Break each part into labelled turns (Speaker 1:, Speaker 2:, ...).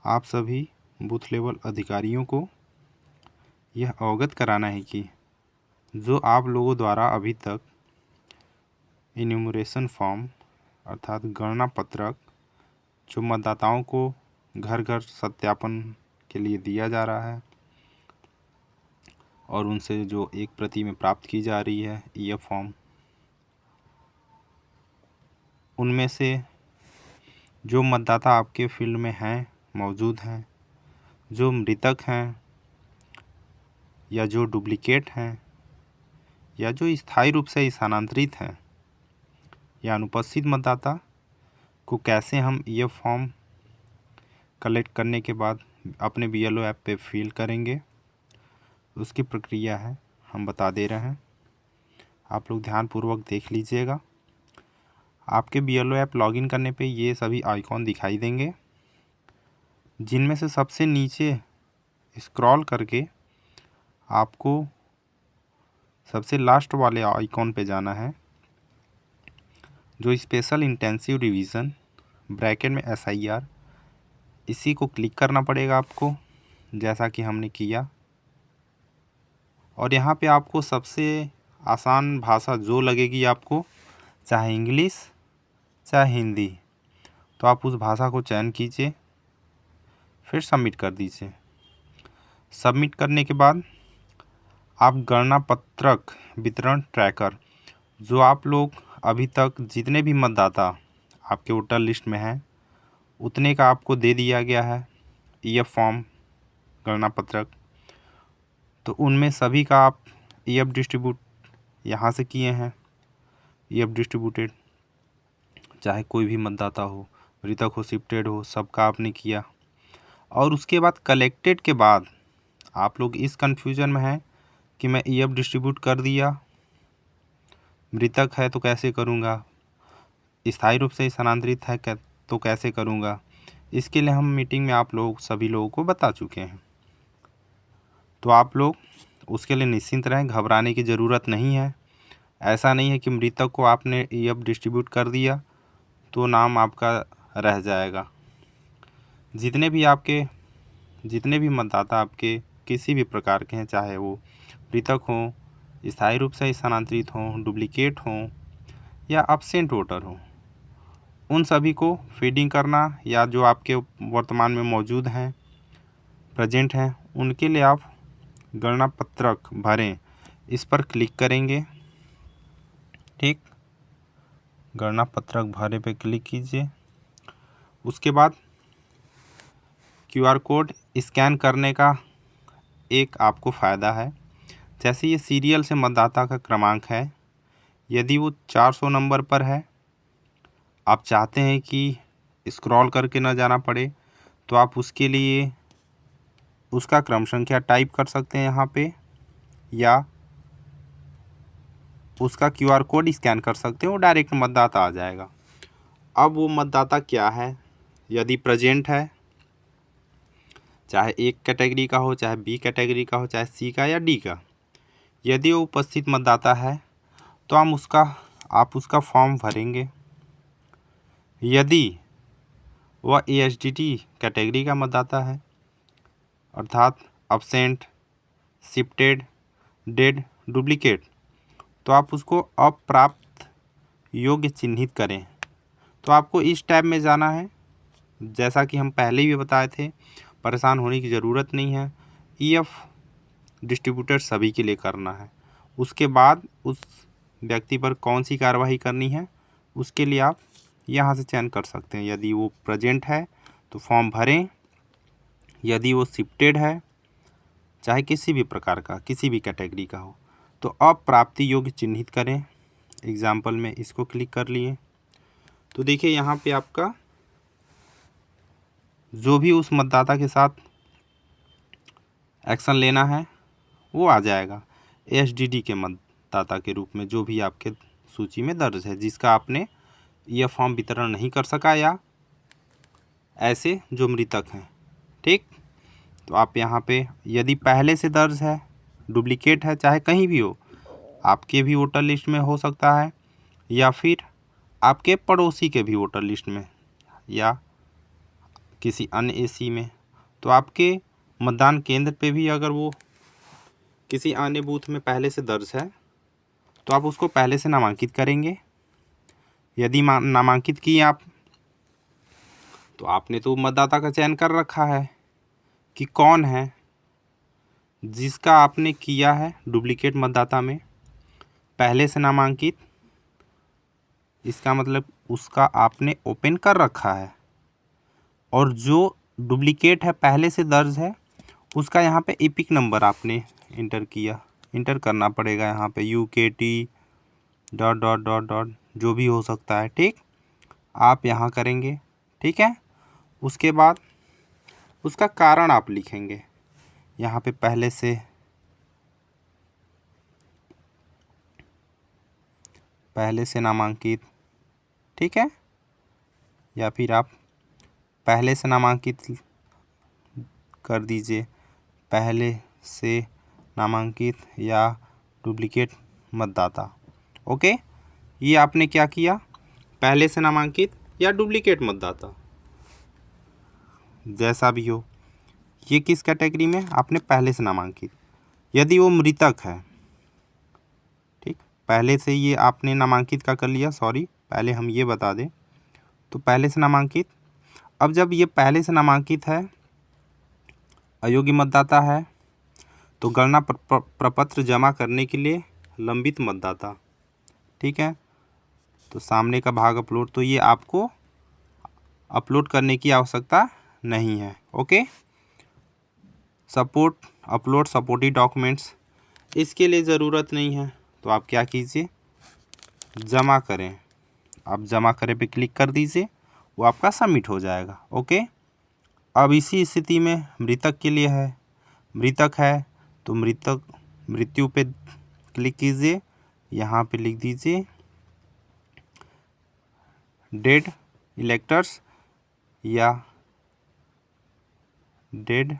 Speaker 1: आप सभी booth level अधिकारियों को यह अवगत कराना है कि जो आप लोगों द्वारा अभी तक इन्यूमरेशन फॉर्म अर्थात गणना पत्रक जो मतदाताओं को घर घर सत्यापन के लिए दिया जा रहा है और उनसे जो एक प्रति में प्राप्त की जा रही है यह फॉर्म, उनमें से जो मतदाता आपके फील्ड में हैं, मौजूद हैं, जो मृतक हैं या जो डुप्लीकेट हैं या जो स्थायी रूप से स्थानांतरित हैं या अनुपस्थित मतदाता को कैसे हम यह फॉर्म कलेक्ट करने के बाद अपने BLO ऐप पे फिल करेंगे, उसकी प्रक्रिया है हम बता दे रहे हैं। आप लोग ध्यानपूर्वक देख लीजिएगा। आपके BLO ऐप लॉगिन करने पे ये सभी आइकॉन दिखाई देंगे, जिनमें से सबसे नीचे स्क्रॉल करके आपको सबसे लास्ट वाले आइकॉन पे जाना है, जो स्पेशल इंटेंसिव रिवीजन ब्रैकेट में SIR, इसी को क्लिक करना पड़ेगा आपको, जैसा कि हमने किया। और यहाँ पे आपको सबसे आसान भाषा जो लगेगी आपको, चाहे इंग्लिश चाहे हिंदी, तो आप उस भाषा को चयन कीजिए, फिर सबमिट कर दीजिए। सबमिट करने के बाद आप गणना पत्रक वितरण ट्रैकर, जो आप लोग अभी तक जितने भी मतदाता आपके वोटर लिस्ट में हैं उतने का आपको दे दिया गया है यह फॉर्म गणना पत्रक, तो उनमें सभी का आप EF डिस्ट्रीब्यूट यहाँ से किए हैं। EF डिस्ट्रीब्यूटेड चाहे कोई भी मतदाता हो, मृतक हो, शिफ्टेड हो, सबका आपने किया। और उसके बाद कलेक्टेड के बाद आप लोग इस कन्फ्यूजन में हैं कि मैं EF डिस्ट्रीब्यूट कर दिया, मृतक है तो कैसे करूँगा, स्थायी रूप से स्थानांतरित है तो कैसे करूँगा। इसके लिए हम मीटिंग में आप लोग सभी लोगों को बता चुके हैं, तो आप लोग उसके लिए निश्चिंत रहें, घबराने की ज़रूरत नहीं है। ऐसा नहीं है कि मृतक को आपने EF डिस्ट्रीब्यूट कर दिया तो नाम आपका रह जाएगा। जितने भी मतदाता आपके किसी भी प्रकार के हैं, चाहे वो मृतक हों, स्थायी रूप से स्थानांतरित हों, डुप्लीकेट हों या अब्सेंट वोटर हों, उन सभी को फीडिंग करना या जो आपके वर्तमान में मौजूद हैं, प्रेजेंट हैं, उनके लिए आप गणना पत्रक भरें, इस पर क्लिक करेंगे। ठीक, गणना पत्रक भरे पे क्लिक कीजिए। उसके बाद QR कोड स्कैन करने का एक आपको फ़ायदा है। जैसे ये सीरियल से मतदाता का क्रमांक है, यदि वो 400 नंबर पर है, आप चाहते हैं कि स्क्रॉल करके न जाना पड़े, तो आप उसके लिए उसका क्रम संख्या टाइप कर सकते हैं यहाँ पे, या उसका QR कोड स्कैन कर सकते हैं, वो डायरेक्ट मतदाता आ जाएगा। अब वो मतदाता क्या है, यदि प्रेजेंट है, चाहे एक कैटेगरी का हो, चाहे B कैटेगरी का हो, चाहे C का या D का, यदि वो उपस्थित मतदाता है तो आप उसका फॉर्म भरेंगे। यदि वह ASDT कैटेगरी का मतदाता है, अर्थात अब्सेंट, शिफ्टेड, डेड, डुप्लीकेट, तो आप उसको अप्राप्त योग्य चिन्हित करें। तो आपको इस टैब में जाना है, जैसा कि हम पहले भी बताए थे, परेशान होने की ज़रूरत नहीं है। EF डिस्ट्रीब्यूटर सभी के लिए करना है। उसके बाद उस व्यक्ति पर कौन सी कार्रवाई करनी है, उसके लिए आप यहाँ से चयन कर सकते हैं। यदि वो प्रेजेंट है तो फॉर्म भरें, यदि वो शिफ्टेड है, चाहे किसी भी प्रकार का, किसी भी कैटेगरी का हो, तो अप्राप्ति योग्य चिन्हित करें। एग्जाम्पल में इसको क्लिक कर लिए, तो देखिए यहाँ पे आपका जो भी उस मतदाता के साथ एक्शन लेना है वो आ जाएगा ASDD के मतदाता के रूप में, जो भी आपके सूची में दर्ज है, जिसका आपने यह फॉर्म वितरण नहीं कर सका, या ऐसे जो मृतक हैं। ठीक, तो आप यहाँ पे यदि पहले से दर्ज है, डुप्लीकेट है, चाहे कहीं भी हो, आपके भी वोटर लिस्ट में हो सकता है, या फिर आपके पड़ोसी के भी वोटर लिस्ट में, या किसी अन्य AC में, तो आपके मतदान केंद्र पे भी अगर वो किसी अन्य बूथ में पहले से दर्ज है तो आप उसको पहले से नामांकित करेंगे। यदि नामांकित किए आप, तो आपने तो मतदाता का चयन कर रखा है कि कौन है जिसका आपने किया है डुप्लीकेट मतदाता में पहले से नामांकित। इसका मतलब उसका आपने ओपन कर रखा है, और जो डुप्लीकेट है पहले से दर्ज है उसका यहाँ पे एपिक नंबर आपने इंटर करना पड़ेगा। यहाँ पे UKT ... जो भी हो सकता है, ठीक, आप यहाँ करेंगे। ठीक है, उसके बाद उसका कारण आप लिखेंगे यहाँ पे पहले से नामांकित, ठीक है, या फिर आप पहले से नामांकित कर दीजिए, पहले से नामांकित या डुप्लीकेट मतदाता। ओके, ये आपने क्या किया, पहले से नामांकित या डुप्लीकेट मतदाता, जैसा भी हो। ये किस कैटेगरी में आपने पहले से नामांकित, यदि वो मृतक है, ठीक, पहले से ये आपने नामांकित का कर लिया। सॉरी, पहले हम ये बता दें, तो पहले से नामांकित। अब जब ये पहले से नामांकित है, अयोग्य मतदाता है, तो गणना प्रपत्र जमा करने के लिए लंबित मतदाता, ठीक है, तो सामने का भाग अपलोड, तो ये आपको अपलोड करने की आवश्यकता नहीं है। ओके, अपलोड सपोर्टिव डॉक्यूमेंट्स, इसके लिए ज़रूरत नहीं है, तो आप क्या कीजिए, जमा करें। आप जमा करें पे क्लिक कर दीजिए, वो आपका सबमिट हो जाएगा। ओके, अब इसी स्थिति में मृतक के लिए है, मृतक है तो मृत्यु पे क्लिक कीजिए, यहाँ पे लिख दीजिए डेड इलेक्टर्स या डेड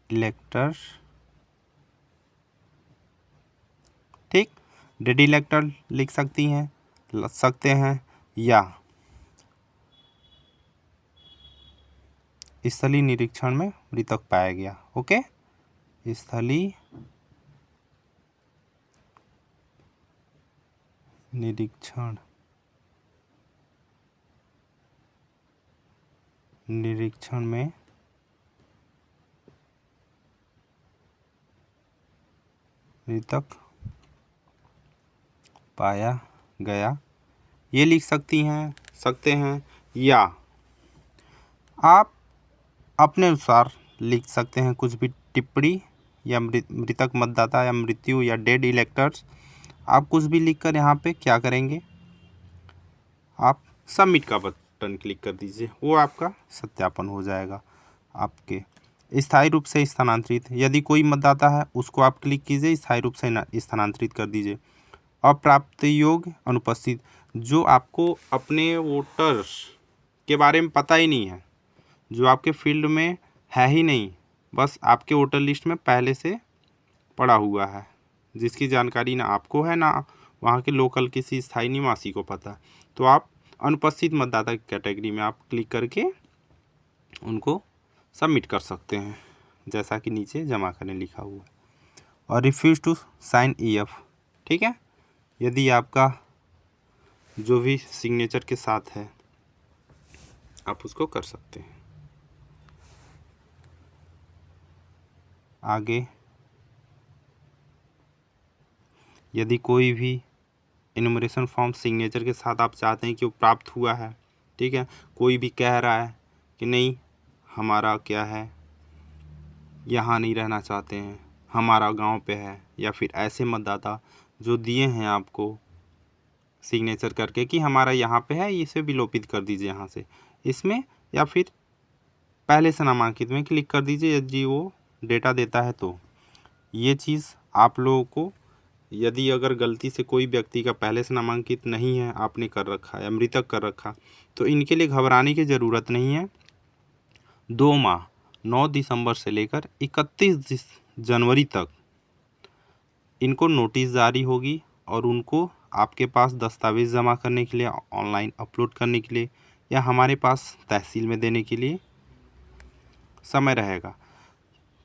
Speaker 1: इलेक्टर्स, ठीक, डेड इलेक्टर लिख सकते हैं या स्थलीय निरीक्षण में मृतक पाया गया। ओके, स्थलीय निरीक्षण में मृतक पाया गया, ये लिख सकते हैं, या आप अपने अनुसार लिख सकते हैं कुछ भी टिप्पणी, या मृतक मतदाता या मृत्यु या डेड इलेक्टर्स, आप कुछ भी लिखकर यहाँ पे क्या करेंगे, आप सबमिट का बटन क्लिक कर दीजिए, वो आपका सत्यापन हो जाएगा। आपके स्थायी रूप से स्थानांतरित, यदि कोई मतदाता है उसको आप क्लिक कीजिए, स्थायी रूप से स्थानांतरित कर दीजिए। अप्राप्त योग्य अनुपस्थित, जो आपको अपने वोटर्स के बारे में पता ही नहीं है, जो आपके फील्ड में है ही नहीं, बस आपके वोटर लिस्ट में पहले से पड़ा हुआ है, जिसकी जानकारी ना आपको है ना वहाँ के लोकल किसी स्थायी निवासी को पता, तो आप अनुपस्थित मतदाता की कैटेगरी में आप क्लिक करके उनको सबमिट कर सकते हैं, जैसा कि नीचे जमा करने लिखा हुआ है। और रिफ्यूज़ टू साइन EF, ठीक है, यदि आपका जो भी सिग्नेचर के साथ है आप उसको कर सकते हैं। आगे, यदि कोई भी इनुमरेशन फॉर्म सिग्नेचर के साथ आप चाहते हैं कि वो प्राप्त हुआ है, ठीक है, कोई भी कह रहा है कि नहीं हमारा क्या है, यहाँ नहीं रहना चाहते हैं, हमारा गांव पे है, या फिर ऐसे मतदाता जो दिए हैं आपको सिग्नेचर करके कि हमारा यहाँ पे है, इसे विलोपित कर दीजिए यहाँ से इसमें, या फिर पहले से नामांकित में क्लिक कर दीजिए यदि वो डेटा देता है। तो ये चीज़ आप लोगों को, यदि अगर गलती से कोई व्यक्ति का पहले से नामांकित नहीं है, आपने कर रखा या मृतक कर रखा, तो इनके लिए घबराने की ज़रूरत नहीं है। 2 माह 9 दिसंबर से लेकर 31 जनवरी तक इनको नोटिस जारी होगी और उनको आपके पास दस्तावेज़ जमा करने के लिए, ऑनलाइन अपलोड करने के लिए, या हमारे पास तहसील में देने के लिए समय रहेगा।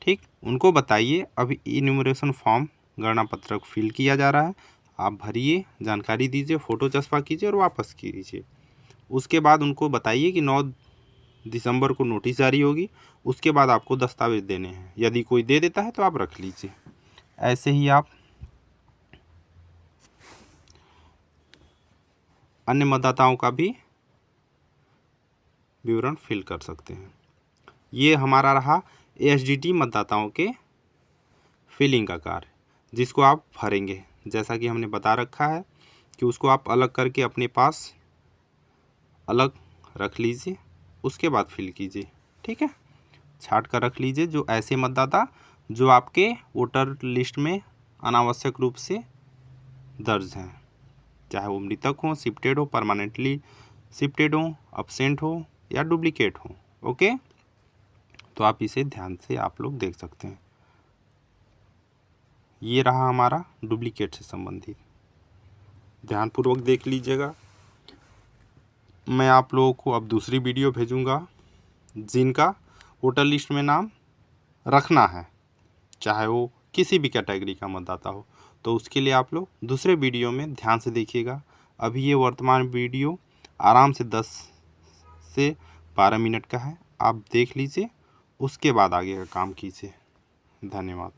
Speaker 1: ठीक, उनको बताइए अभी इन्यूमरेशन फॉर्म गणना पत्रक फिल किया जा रहा है, आप भरिए, जानकारी दीजिए, फ़ोटो चस्पा कीजिए और वापस कीजिए। उसके बाद उनको बताइए कि 9 दिसंबर को नोटिस जारी होगी, उसके बाद आपको दस्तावेज देने हैं। यदि कोई दे देता है तो आप रख लीजिए। ऐसे ही आप अन्य मतदाताओं का भी विवरण फिल कर सकते हैं। ये हमारा रहा एसडीटी मतदाताओं के फिलिंग का कार्य, जिसको आप भरेंगे। जैसा कि हमने बता रखा है कि उसको आप अलग करके अपने पास अलग रख लीजिए, उसके बाद फिल कीजिए। ठीक है, छाट कर रख लीजिए जो ऐसे मतदाता जो आपके वोटर लिस्ट में अनावश्यक रूप से दर्ज हैं, चाहे वो मृतक हो, शिफ्टेड हो, परमानेंटली शिफ्टेड हो, अब्सेंट हो या डुप्लीकेट हो। ओके, तो आप इसे ध्यान से आप लोग देख सकते हैं। ये रहा हमारा डुप्लीकेट से संबंधित, ध्यानपूर्वक देख लीजिएगा। मैं आप लोगों को अब दूसरी वीडियो भेजूंगा जिनका वोटर लिस्ट में नाम रखना है, चाहे वो किसी भी कैटेगरी का मतदाता हो, तो उसके लिए आप लोग दूसरे वीडियो में ध्यान से देखिएगा। अभी ये वर्तमान वीडियो आराम से 10 से 12 मिनट का है, आप देख लीजिए, उसके बाद आगे का काम कीजिए। धन्यवाद।